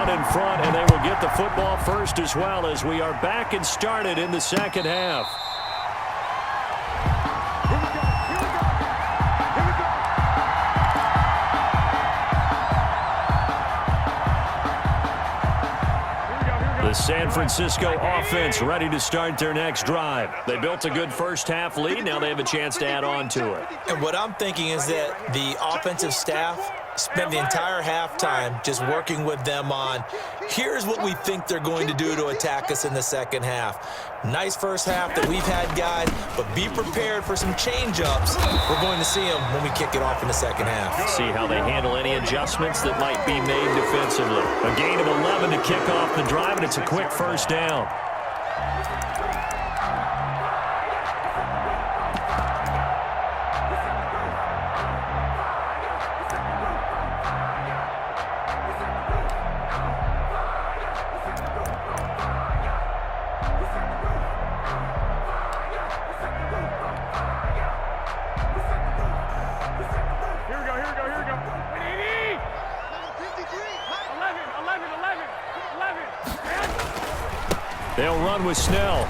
out in front, and they will get the football first as well as we are back and started in the second half. The San Francisco offense ready to start their next drive. They built a good first half lead. Now they have a chance to add on to it. And what I'm thinking is that the offensive staff spent the entire halftime just working with them on, here's what we think they're going to do to attack us in the second half. Nice first half that we've had, guys, but be prepared for some change-ups. We're going to see them when we kick it off in the second half. See how they handle any adjustments that might be made defensively. A gain of 11 to kick off the drive, and it's a quick first down. They'll run with Snell.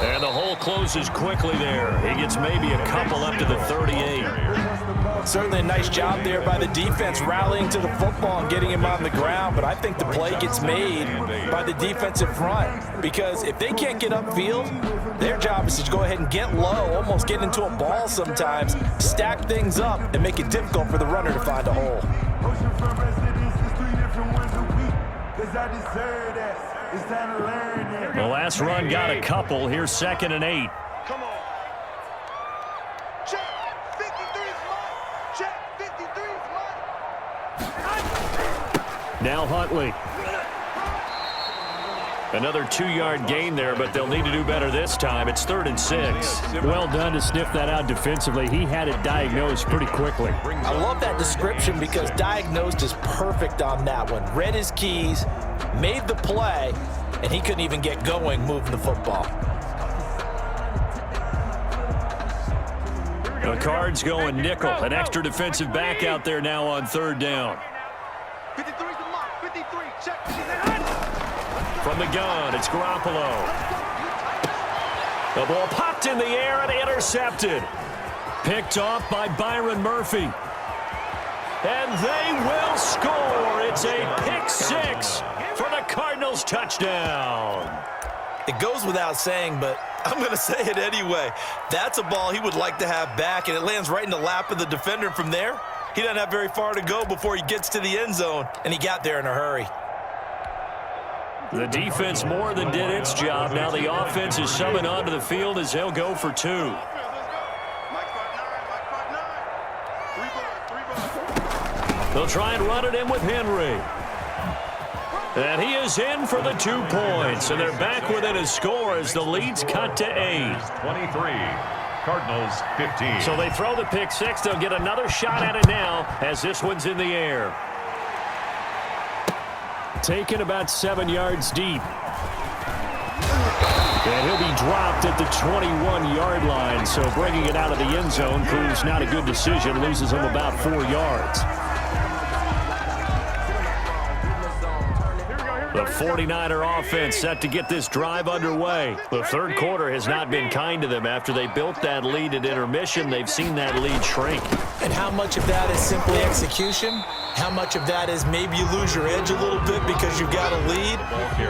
And the hole closes quickly there. He gets maybe a couple up to the 38. Certainly a nice job there by the defense rallying to the football and getting him on the ground, but I think the play gets made by the defensive front because if they can't get upfield, their job is to go ahead and get low, almost get into a ball sometimes, stack things up, and make it difficult for the runner to find a hole. The last run got a couple. Here's 2nd and 8. Come on. Check. 53 is mine. Check. 53 is mine. Now Huntley. Another 2-yard gain there, but they'll need to do better this time. It's 3rd and 6. Well done to sniff that out defensively. He had it diagnosed pretty quickly. I love that description because diagnosed is perfect on that one. Read his keys, made the play, and he couldn't even get going moving the football. The Cards going nickel. An extra defensive back out there now on 3rd down. 53 is the mark. 53. Check. From the gun, it's Garoppolo. The ball popped in the air and intercepted. Picked off by Byron Murphy. And they will score. It's a pick 6 for the Cardinals touchdown. It goes without saying, but I'm going to say it anyway. That's a ball he would like to have back, and it lands right in the lap of the defender from there. He doesn't have very far to go before he gets to the end zone, and he got there in a hurry. The defense more than did its job. Now the offense is summoned onto the field as they'll go for 2. They'll try and run it in with Henry. And he is in for the 2 points. And they're back within a score as the lead's cut to 8. 23. Cardinals 15. So they throw the pick 6. They'll get another shot at it now as this one's in the air. Taken about 7 yards deep. And he'll be dropped at the 21-yard line. So bringing it out of the end zone proves not a good decision. Loses him about 4 yards. The 49er offense set to get this drive underway. The third quarter has not been kind to them. After they built that lead at intermission, they've seen that lead shrink. And how much of that is simply execution? How much of that is maybe you lose your edge a little bit because you've got a lead?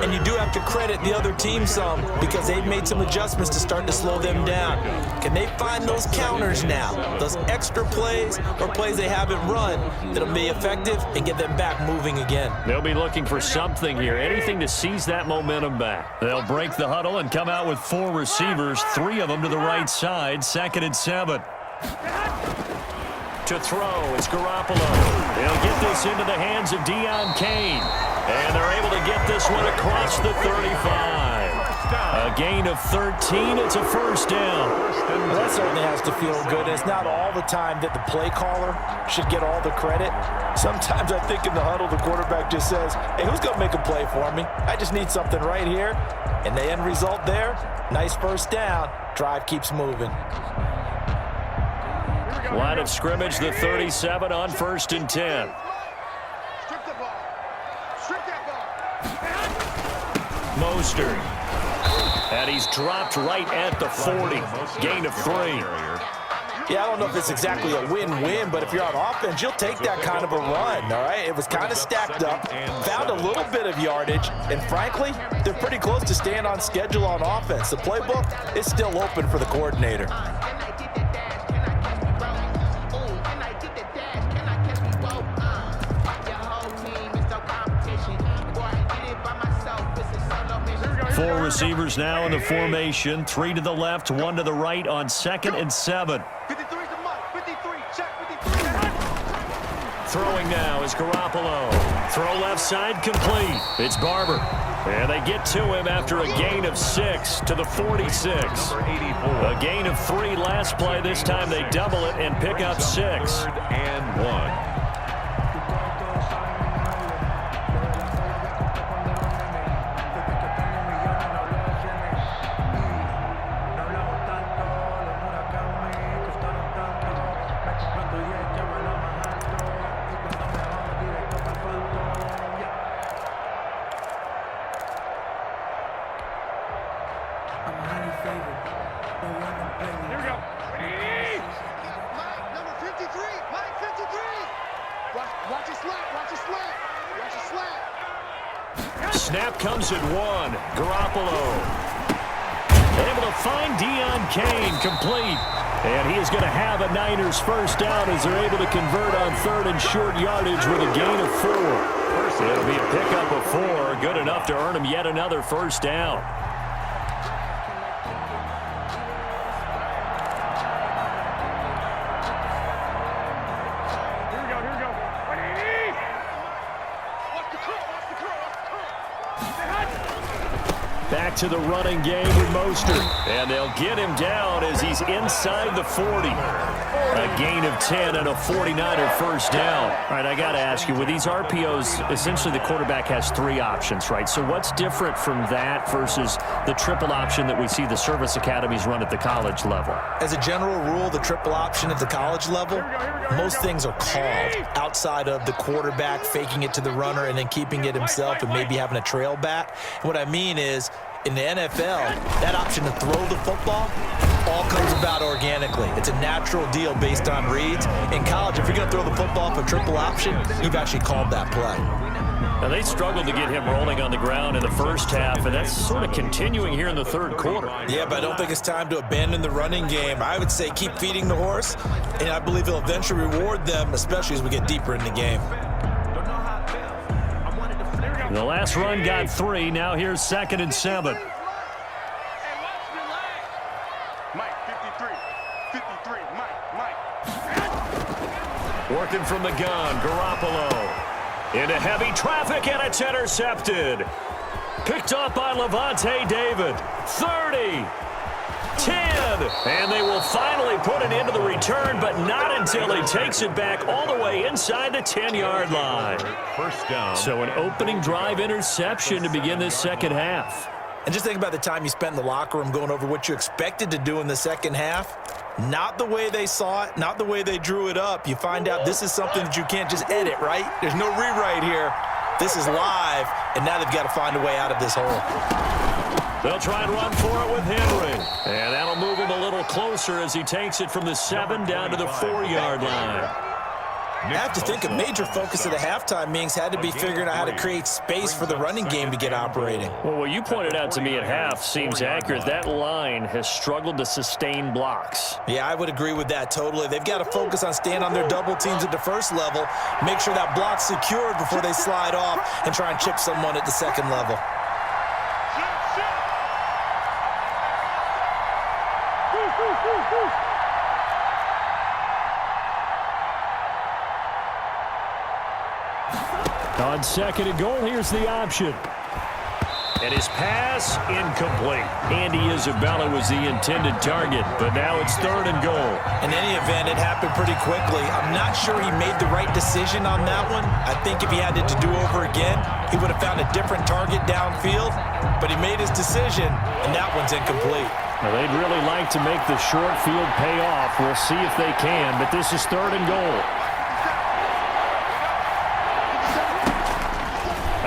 And you do have to credit the other team some because they've made some adjustments to start to slow them down. Can they find those counters now? Those extra plays or plays they haven't run that'll be effective and get them back moving again? They'll be looking for something here, anything to seize that momentum back. They'll break the huddle and come out with 4 receivers, 3 of them to the right side, 2nd and 7. To throw, it's Garoppolo. They'll get this into the hands of Deion Kane. And they're able to get this one across the 35. A gain of 13. It's a first down. Well, that certainly has to feel good. It's not all the time that the play caller should get all the credit. Sometimes I think in the huddle, the quarterback just says, hey, who's going to make a play for me? I just need something right here. And the end result there, nice first down. Drive keeps moving. Line of scrimmage, the 37 on 1st and 10. Strip the ball. Strip that ball. Mostert. And he's dropped right at the 40. Gain of 3. Yeah, I don't know if it's exactly a win-win, but if you're on offense, you'll take that kind of a run, all right? It was kind of stacked up, found a little bit of yardage, and frankly, they're pretty close to staying on schedule on offense. The playbook is still open for the coordinator. Four receivers now in the formation. 3 to the left, 1 to the right on 2nd and 7. 53 is the mark. 53, check, 53. Throwing now is Garoppolo. Throw left side complete. It's Barber. And they get to him after a gain of 6 to the 46. A gain of 3 last play. This time they double it and pick up 6. 3rd and 1. Snap comes at 1. Garoppolo. Able to find Deion Kane, complete. And he is going to have a Niners first down as they're able to convert on 3rd and short yardage with a gain of 4. It'll be a pickup of 4, good enough to earn him yet another first down. Back to the running game with Mostert. And they'll get him down as he's inside the 40. A gain of 10 and a 49er first down. All right, I got to ask you, with these RPOs, essentially the quarterback has 3 options, right? So what's different from that versus the triple option that we see the service academies run at the college level? As a general rule, the triple option at the college level, most things are called outside of the quarterback faking it to the runner and then keeping it himself and maybe having a trail back. And what I mean is, in the NFL, that option to throw the football all comes about organically. It's a natural deal based on reads. In college, if you're going to throw the football for triple option, you've actually called that play. Now, they struggled to get him rolling on the ground in the first half, and that's sort of continuing here in the 3rd quarter. Yeah, but I don't think it's time to abandon the running game. I would say keep feeding the horse, and I believe he'll eventually reward them, especially as we get deeper in the game. The last run got 3. Now here's 2nd and 7. Mike, 53. 53, Mike. Working from the gun, Garoppolo. Into heavy traffic, and it's intercepted. Picked up by Levante David. 30. 10. And they will finally put an end to the return, but not until he takes it back all the way inside the 10-yard line. First down. So an opening drive interception to begin this second half. And just think about the time you spent in the locker room going over what you expected to do in the second half. Not the way they saw it, not the way they drew it up. You find out this is something that you can't just edit, right? There's no rewrite here. This is live, and now they've got to find a way out of this hole. They'll try and run for it with Henry. And that'll move him a little closer as he takes it from the 7 down to the 4-yard line. I have to think a major focus of the halftime meetings had to be figuring out how to create space for the running game to get operating. Well, what you pointed out to me at half seems accurate. That line has struggled to sustain blocks. Yeah, I would agree with that totally. They've got to focus on staying on their double teams at the first level, make sure that block's secured before they slide off and try and chip someone at the second level. On 2nd and goal, here's the option. And his pass, incomplete. Andy Isabella was the intended target, but now it's 3rd and goal. In any event, it happened pretty quickly. I'm not sure he made the right decision on that one. I think if he had it to do over again, he would have found a different target downfield, but he made his decision, and that one's incomplete. Now, they'd really like to make the short field pay off. We'll see if they can, but this is 3rd and goal.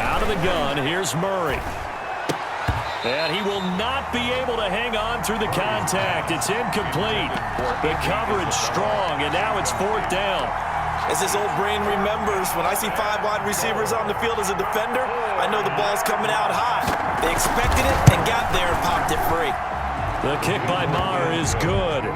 Out of the gun. Here's Murray. And he will not be able to hang on through the contact. It's incomplete. The coverage strong, and now it's 4th down. As his old brain remembers, when I see 5 wide receivers on the field as a defender, I know the ball's coming out high. They expected it and got there and popped it free. The kick by Maher is good.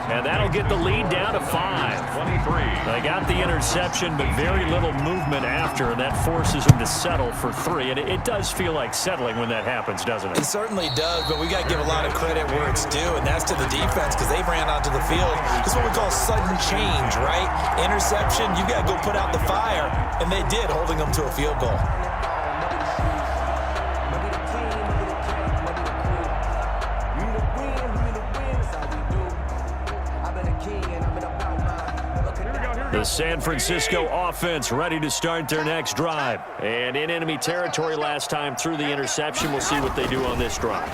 And that'll get the lead down to 5. 23. They got the interception, but very little movement after, and that forces them to settle for 3. And it does feel like settling when that happens, doesn't it? It certainly does, but we got to give a lot of credit where it's due, and that's to the defense because they ran onto the field. It's what we call sudden change, right? Interception, you got to go put out the fire, and they did, holding them to a field goal. The San Francisco offense ready to start their next drive. And in enemy territory last time through the interception. We'll see what they do on this drive.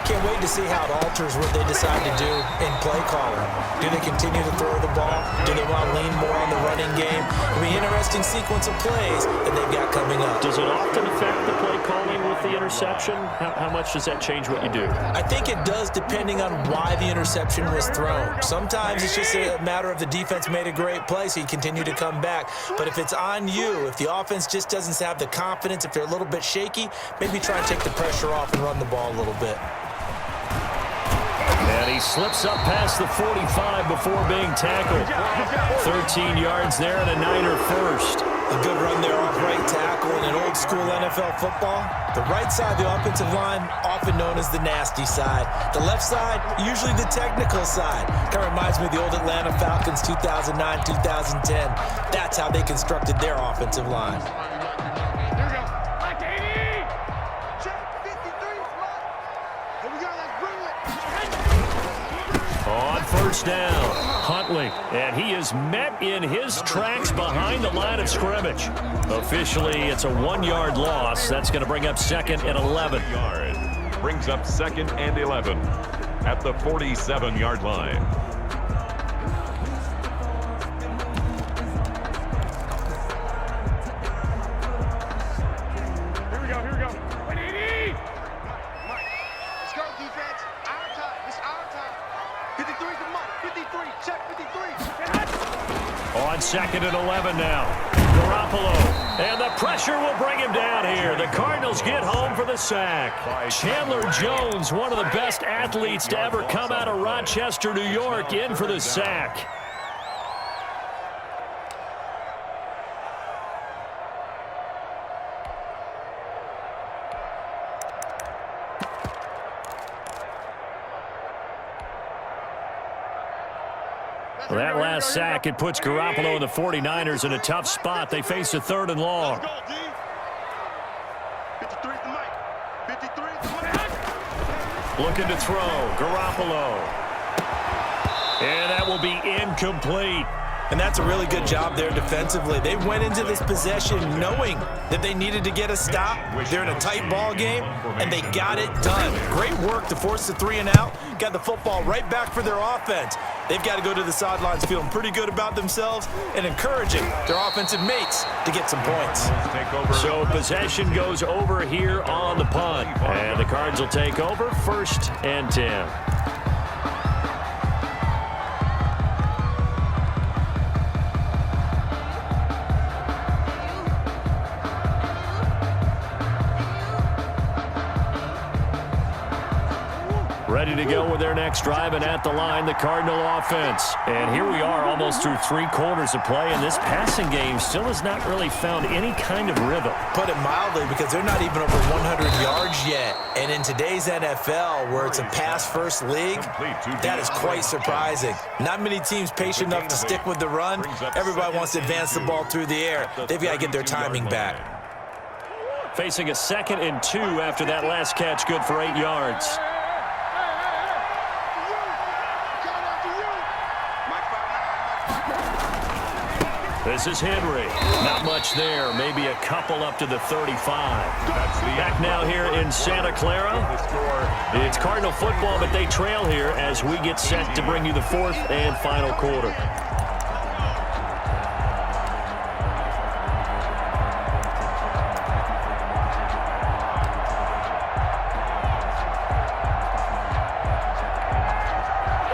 Can't wait to see how it alters what they decide to do in play calling. Do they continue to throw the ball? Do they want to lean more on the running game? It'll be an interesting sequence of plays that they've got coming up. Does it often affect the play calling with the interception? How much does that change what you do? I think it does depending on why the interception was thrown. Sometimes it's just a matter of the defense made a great play, so you continue to come back. But if it's on you, if the offense just doesn't have the confidence, if they're a little bit shaky, maybe try and take the pressure off and run the ball a little bit. And he slips up past the 45 before being tackled. 13 yards there and a Niner first. A good run there off right tackle in an old school NFL football. The right side of the offensive line, often known as the nasty side. The left side, usually the technical side. Kind of reminds me of the old Atlanta Falcons 2009, 2010. That's how they constructed their offensive line. Here we go. Like 80. Check 53. Here we go. Let's bring it. On first down, Huntley, and he is met in his tracks behind the line of scrimmage. Officially, it's a 1-yard loss. That's going to bring up 2nd and 11. Brings up 2nd and 11 at the 47-yard line. Here we go. Here we go. 180. Mike, let's go, defense. Our time. It's our time. 53 is the Mike. 53. Check 53. On 2nd and 11 now. Garoppolo. And the pressure will bring him down here. The Cardinals get home for the sack. Chandler Jones, one of the best athletes to ever come out of Rochester, New York, in for the sack. Well, that last sack, it puts Garoppolo and the 49ers in a tough spot. They face a 3rd and long. Let's go, D. 53 is the Mike. 53 is the Mike. Looking to throw, Garoppolo. And that will be incomplete. And that's a really good job there defensively. They went into this possession knowing that they needed to get a stop. They're in a tight ball game, and they got it done. Great work to force the 3 and out. Got the football right back for their offense. They've got to go to the sidelines feeling pretty good about themselves and encouraging their offensive mates to get some points. So possession goes over here on the punt. And the Cards will take over 1st and 10. Ready to go with their next drive, and at the line, the Cardinal offense. And here we are almost through 3 quarters of play, and this passing game still has not really found any kind of rhythm. Put it mildly, because they're not even over 100 yards yet. And in today's NFL, where it's a pass-first league, that is quite surprising. Not many teams patient enough to stick with the run. Everybody wants to advance the ball through the air. They've got to get their timing back. Facing a 2nd and 2 after that last catch, good for 8 yards. This is Henry. Not much there. Maybe a couple up to the 35. Back now here in Santa Clara. It's Cardinal football, but they trail here as we get set to bring you the 4th and final quarter.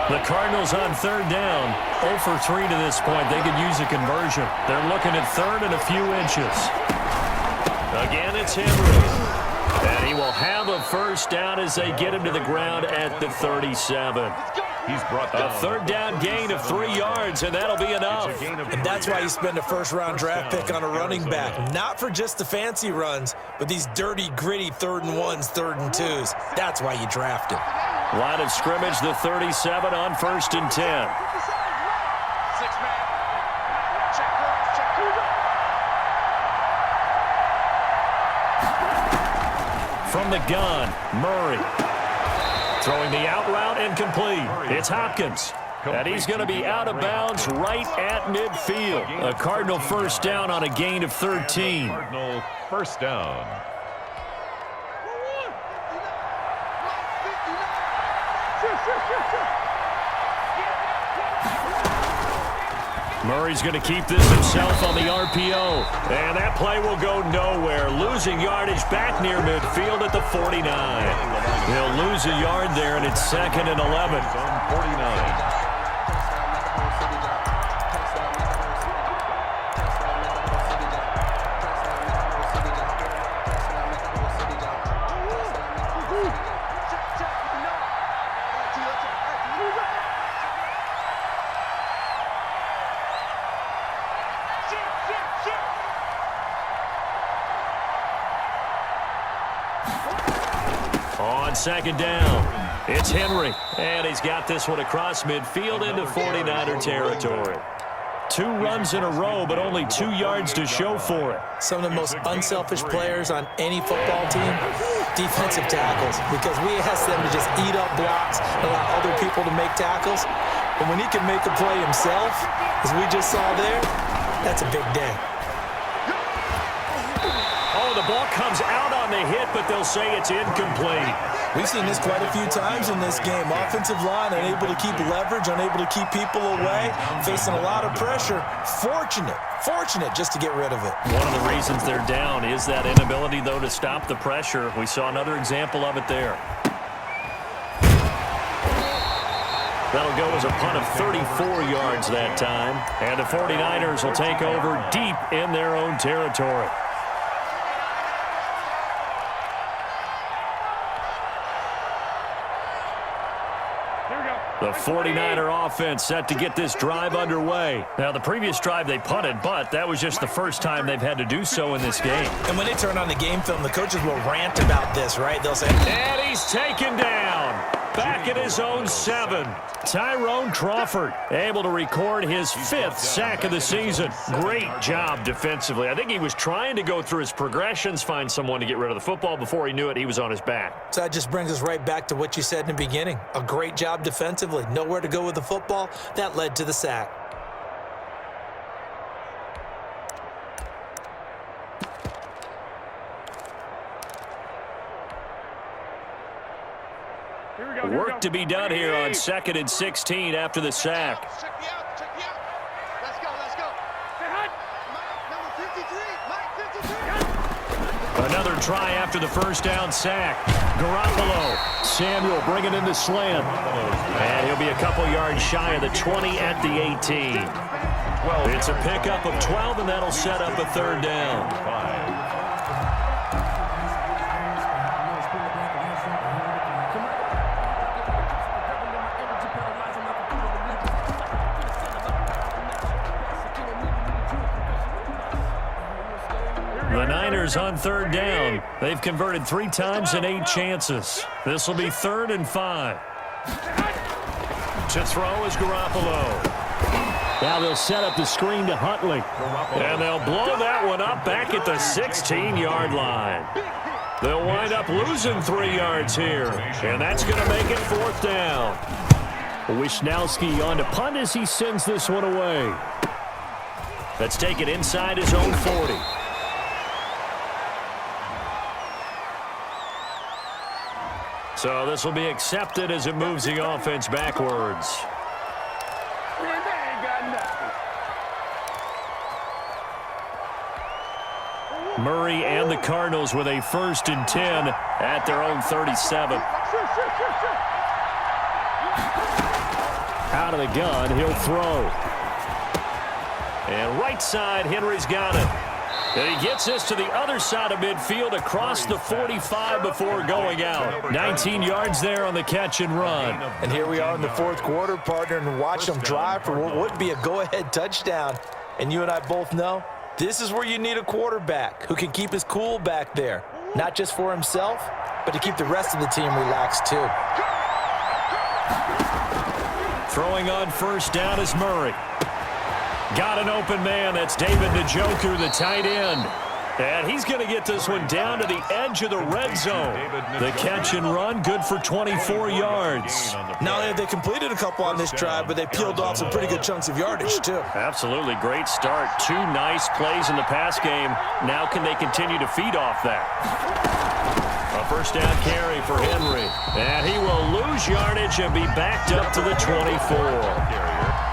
The Cardinals on third down, 0 for 3 to this point. They could use a conversion. They're looking at third and a few inches. Again, it's Henry. And he will have a first down as they get him to the ground at the 37. He's brought down. A third down gain of 3 yards, and that'll be enough. And that's why you spend a first-round draft pick on a running back. Not for just the fancy runs, but these dirty, gritty 3rd and 1s, 3rd and 2s. That's why you draft him. Line of scrimmage, the 37 on 1st and 10. 6-man. Check cross, check cool. From the gun, Murray. Throwing the out route incomplete. It's Hopkins. And he's going to be out of bounds right at midfield. A Cardinal first down on a gain of 13. Cardinal first down. Murray's going to keep this himself on the RPO. And that play will go nowhere. Losing yardage back near midfield at the 49. He'll lose a yard there, and it's 2nd and 11. 49. On 2nd down, it's Henry. And he's got this one across midfield into 49er territory. 2 runs in a row, but only 2 yards to show for it. Some of the most unselfish players on any football team, defensive tackles, because we ask them to just eat up blocks and allow other people to make tackles. But when he can make a play himself, as we just saw there, that's a big day. Oh, the ball comes out on the hit, but they'll say it's incomplete. We've seen this quite a few times in this game. Offensive line unable to keep leverage, unable to keep people away, facing a lot of pressure. Fortunate just to get rid of it. One of the reasons they're down is that inability, though, to stop the pressure. We saw another example of it there. That'll go as a punt of 34 yards that time. And the 49ers will take over deep in their own territory. The 49er offense set to get this drive underway. Now, the previous drive they punted, but that was just the first time they've had to do so in this game. And when they turn on the game film, the coaches will rant about this, right? They'll say, and he's taken down. Back at his own 7. Tyrone Crawford able to record his 5th sack of the season. Great job defensively. I think he was trying to go through his progressions, find someone to get rid of the football. Before he knew it, he was on his back. So that just brings us right back to what you said in the beginning. A great job defensively. Nowhere to go with the football. That led to the sack. Work to be done here on 2nd and 16 after the sack. Check me out. Let's go. Mike, number 53. Another try after the first down sack. Garoppolo. Samuel bringing in the slant. And he'll be a couple yards shy of the 20 at the 18. It's a pickup of 12, and that'll set up a 3rd down. The Niners on 3rd down. They've converted 3 times in 8 chances. This will be 3rd and 5. To throw is Garoppolo. Now they'll set up the screen to Huntley. And they'll blow that one up back at the 16-yard line. They'll wind up losing 3 yards here. And that's going to make it 4th down. Wisnowski on to punt as he sends this one away. Let's take it inside his own 40. So this will be accepted as it moves the offense backwards. Murray and the Cardinals with a 1st and 10 at their own 37. out of the gun. He'll throw. And right side, Henry's got it. And he gets this to the other side of midfield across the 45 before going out. 19 yards there on the catch and run. And here we are in the fourth quarter, partner, and watch them drive for what would be a go-ahead touchdown. And you and I both know this is where you need a quarterback who can keep his cool back there. Not just for himself, but to keep the rest of the team relaxed too. Throwing on first down is Murray. Got an open man. That's David Njoku, the tight end. And he's going to get this one down to the edge of the red zone. The catch and run, good for 24 yards. Not only have they completed a couple on this drive, but they peeled off some pretty good chunks of yardage, too. Absolutely great start. 2 nice plays in the pass game. Now can they continue to feed off that? A first down carry for Henry. And he will lose yardage and be backed up to the 24.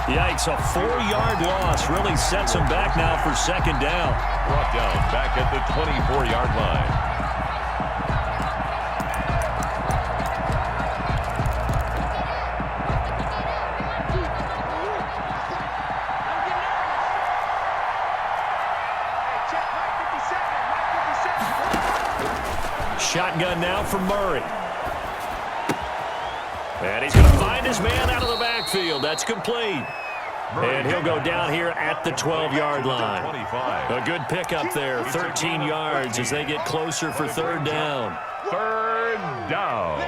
Yikes, a 4-yard loss really sets him back now for second down. Brought down back at the 24-yard line. Shotgun now from Murray. And he's going to find his man out of the backfield. That's complete. And he'll go down here at the 12-yard line. A good pickup there, 13 yards as they get closer for third down. Third down.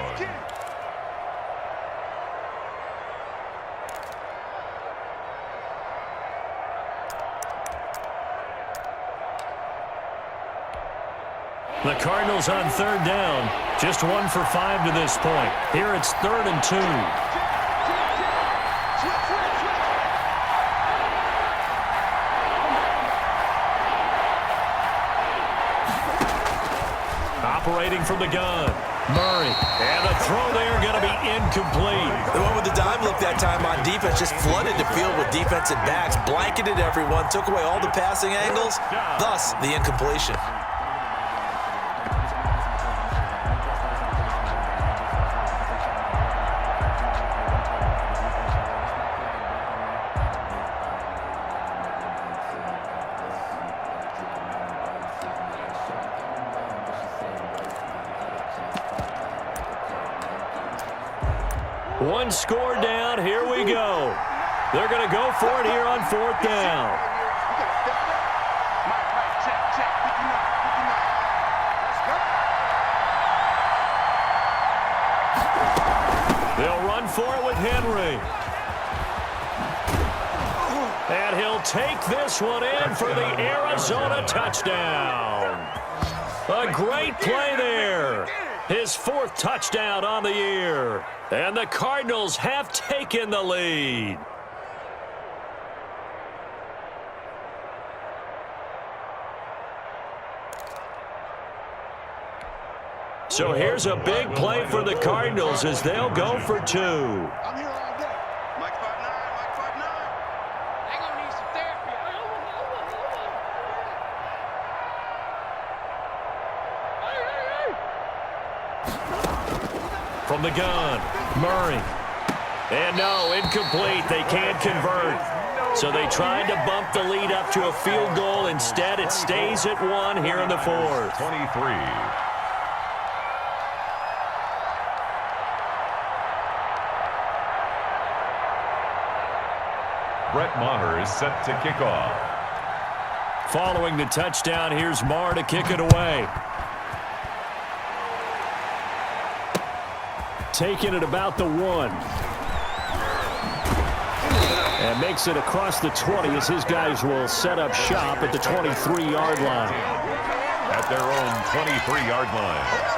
The Cardinals on third down. Just 1 for 5 to this point. Here it's 3rd and 2. Operating from the gun. Murray. And the throw there going to be incomplete. They went with the dime look that time on defense, just flooded the field with defensive backs, blanketed everyone, took away all the passing angles, thus the incompletion. One score down. Here we go. They're going to go for it here on 4th down. They'll run for it with Henry. And he'll take this one in for the Arizona touchdown. A great play there. His 4th touchdown on the year. And the Cardinals have taken the lead. So here's a big play for the Cardinals as they'll go for 2. I'm here all day. Mike 5'9", Mike 5'9". They gonna need some therapy. From the gun, Murray. And no, incomplete. They can't convert. So they tried to bump the lead up to a field goal. Instead, it stays at 1 here in the 4th. 23. Brett Maher is set to kick off. Following the touchdown, here's Maher to kick it away. Taking it about the 1. And makes it across the 20 as his guys will set up shop at the 23-yard line. At their own 23-yard line.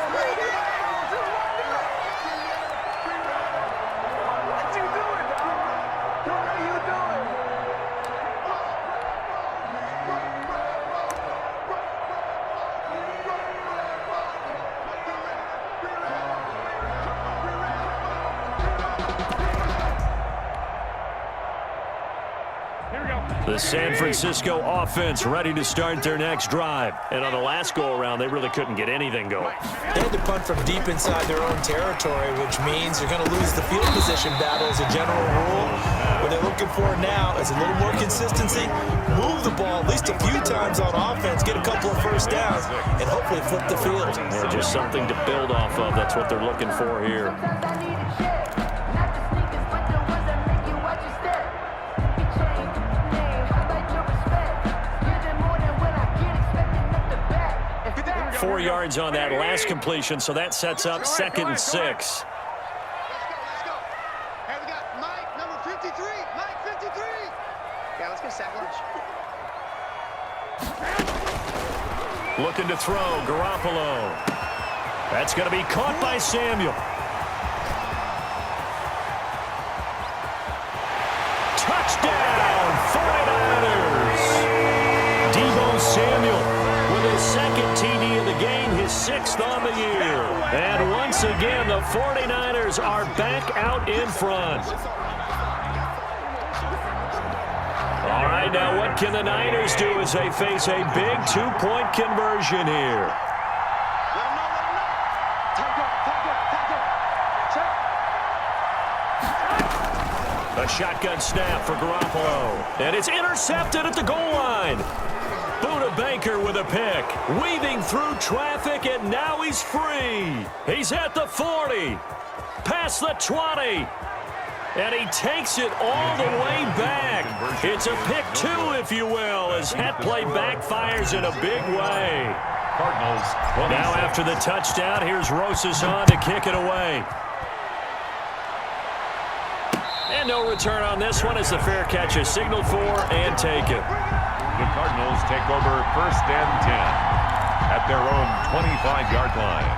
The San Francisco offense ready to start their next drive. And on the last go-around, they really couldn't get anything going. They had to punt from deep inside their own territory, which means you're going to lose the field position battle as a general rule. What they're looking for now is a little more consistency, move the ball at least a few times on offense, get a couple of first downs, and hopefully flip the field. Yeah, just something to build off of. That's what they're looking for here. Four yards on that last completion, so that sets up 2nd and 6. Let's go. Hey, we got Mike, number 53. Mike, 53. Yeah, let's go sack lunch. Looking to throw, Garoppolo. That's going to be caught by Samuel. Touchdown, 49ers. Deebo Samuel with his 2nd TD of the game, his 6th on the year. And once again, the 49ers are back out in front. All right, now what can the Niners do as they face a big 2-point conversion here? Let him know. Check. A shotgun snap for Garoppolo. And it's intercepted at the goal line. Buda Baker with a pick. Weaving through traffic, and now he's free. He's at the 40. Past the 20. And he takes it all the way back. It's a pick 2, if you will, as that play backfires in a big way. Cardinals. Now after the touchdown, here's Rosas on to kick it away. And no return on this one as the fair catch is signaled for and taken. The Cardinals take over 1st and 10 at their own 25-yard line.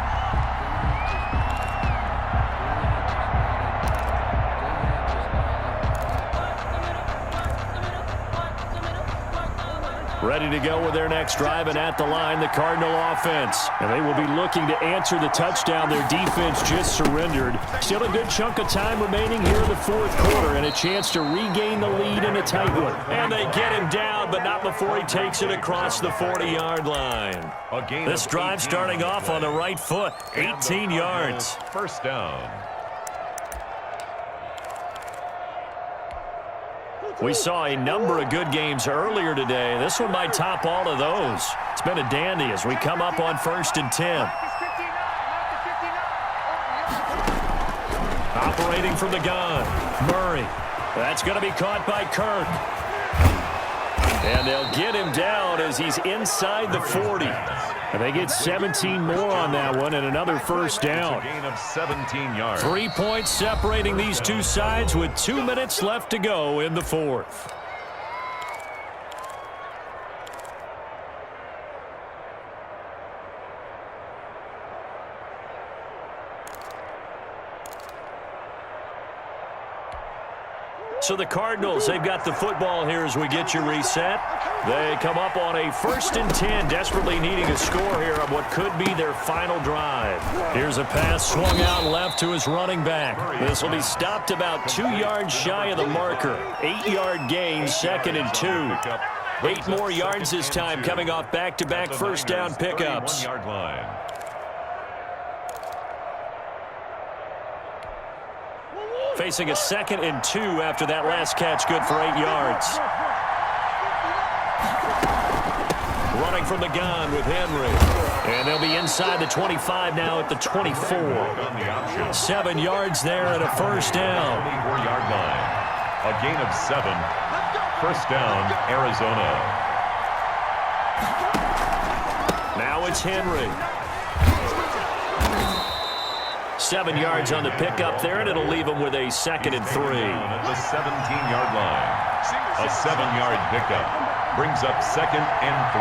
Ready to go with their next drive, and at the line, the Cardinal offense. And they will be looking to answer the touchdown their defense just surrendered. Still a good chunk of time remaining here in the 4th quarter, and a chance to regain the lead in a tight one. And they get him down, but not before he takes it across the 40-yard line. This drive starting off on the right foot, 18 yards. 1st down. We saw a number of good games earlier today. This one might top all of those. It's been a dandy as we come up on 1st and 10. Operating from the gun, Murray. That's going to be caught by Kirk. And they'll get him down as he's inside the 40. And they get 17 more on that one and another first down. Gain of 17 yards. 3 points separating these two sides with 2 minutes left to go in the 4th. So the Cardinals, they've got the football here as we get you reset. They come up on a 1st and 10, desperately needing a score here on what could be their final drive. Here's a pass swung out left to his running back. This will be stopped about 2 yards shy of the marker. 8-yard gain, 2nd and 2. 8 more yards this time coming off back-to-back first down pickups. 1-yard line. Facing a 2nd and 2 after that last catch, good for 8 yards. Running from the gun with Henry. And they'll be inside the 25 now at the 24. 7 yards there and a first down. 24-yard line. A gain of 7. First down, Arizona. Now it's Henry. 7 yards on the pickup there, and it'll leave him with a 2nd and 3. At the 17-yard line. A 7-yard pickup brings up 2nd and 3.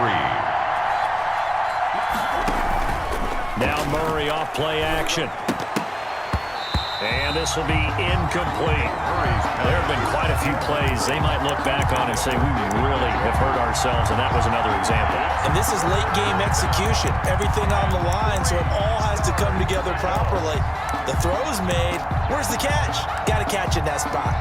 Now Murray off play action. And this will be incomplete. There have been quite a few plays they might look back on and say, we really have hurt ourselves, and that was another example. And this is late game execution. Everything on the line, so it all has to come together properly. The throw's made. Where's the catch? Got to catch in that spot.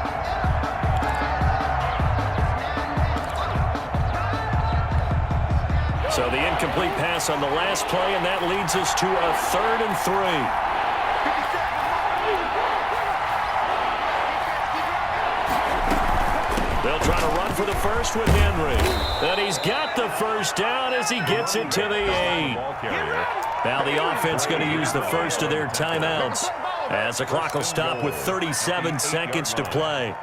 So the incomplete pass on the last play, and that leads us to a 3rd and 3. They'll try to run for the first with Henry. And he's got the first down as he gets it to the 8. Now the offense going to use the first of their timeouts as the clock will stop with 37 seconds to play.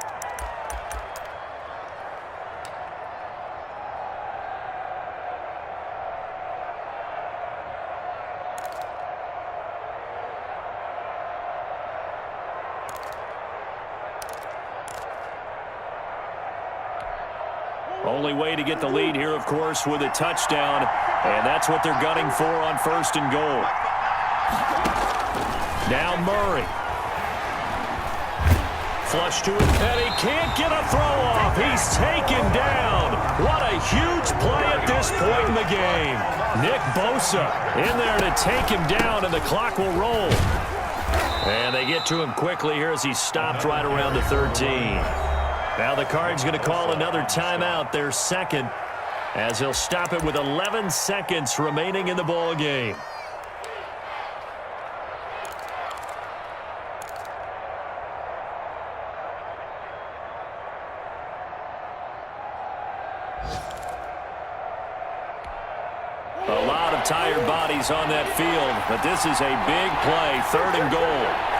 Only way to get the lead here, of course, with a touchdown, and that's what they're gunning for on 1st and goal. Now Murray. Flush to it, and he can't get a throw off. He's taken down. What a huge play at this point in the game. Nick Bosa in there to take him down, and the clock will roll. And they get to him quickly here as he stopped right around the 13. Now the Cards going to call another timeout, their second, as he'll stop it with 11 seconds remaining in the ball game. A lot of tired bodies on that field, but this is a big play, 3rd and goal.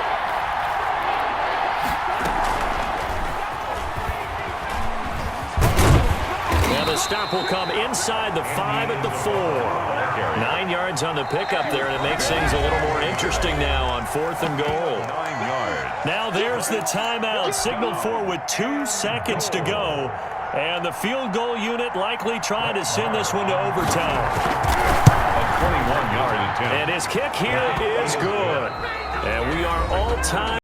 The stop will come inside the 5 at the 4. 9 yards on the pickup there, and it makes things a little more interesting now on 4th and goal. Now there's the timeout signaled for with 2 seconds to go, and the field goal unit likely trying to send this one to overtime. A 21-yard attempt. And his kick here is good. And we are all time.